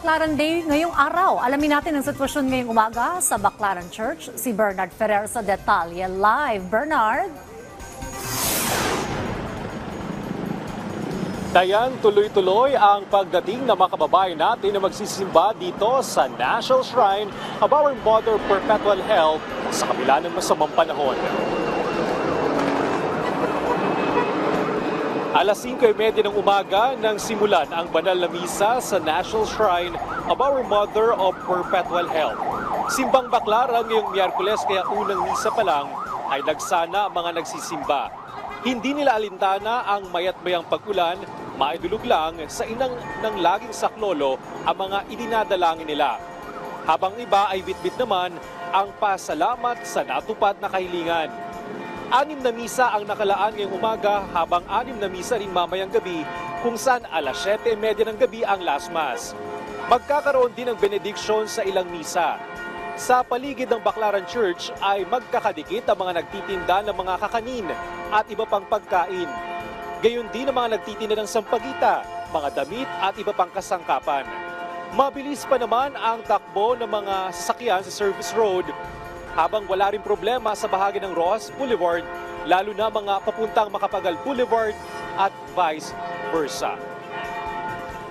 Baclaran Day ngayong araw. Alamin natin ang sitwasyon ngayong umaga sa Baclaran Church. Si Bernard Ferrer sa detalye live. Bernard? Dayan, tuloy-tuloy ang pagdating ng mga kababayan natin na magsisimba dito sa National Shrine of Our Mother Perpetual Health sa kabila ng masamang panahon. Alas 5:30 ng umaga nang simulan ang banal na misa sa National Shrine of Our Mother of Perpetual Health. Simbang Baclaran ngayong Miyerkules kaya unang misa pa lang ay nagsana ang mga nagsisimba. Hindi nila alintana ang mayat-mayang pag-ulan, maidulog lang sa inang ng laging saklolo ang mga idinadalangin nila. Habang iba ay bitbit naman ang pasalamat sa natupad na kahilingan. 6 na misa ang nakalaan ngayong umaga habang 6 na misa rin mamayang gabi kung saan alas 7:30 ng gabi ang last mass. Magkakaroon din ng benediction sa ilang misa. Sa paligid ng Baclaran Church ay magkakadikit ang mga nagtitinda ng mga kakanin at iba pang pagkain. Gayon din ang mga nagtitinda ng sampagita, mga damit at iba pang kasangkapan. Mabilis pa naman ang takbo ng mga sasakyan sa service road habang wala rin problema sa bahagi ng Ross Boulevard, lalo na mga papuntang Macapagal Boulevard at vice versa.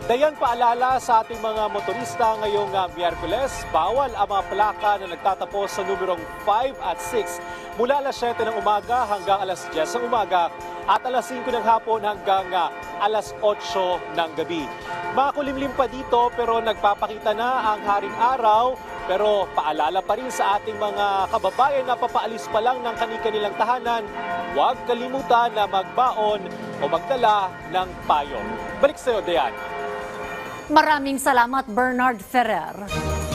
Dayan, paalala sa ating mga motorista ngayong Miyerkules, bawal ang mga plaka na nagtatapos sa numerong 5 at 6 mula alas 7 ng umaga hanggang alas 10 ng umaga at alas 5 ng hapon hanggang alas 8 ng gabi. Makulimlim pa dito pero nagpapakita na ang haring araw. Pero paalala pa rin sa ating mga kababayan na papaalis pa lang ng kanilang tahanan, huwag kalimutan na magbaon o magdala ng payo. Balik sa iyo, Dayan. Maraming salamat, Bernard Ferrer.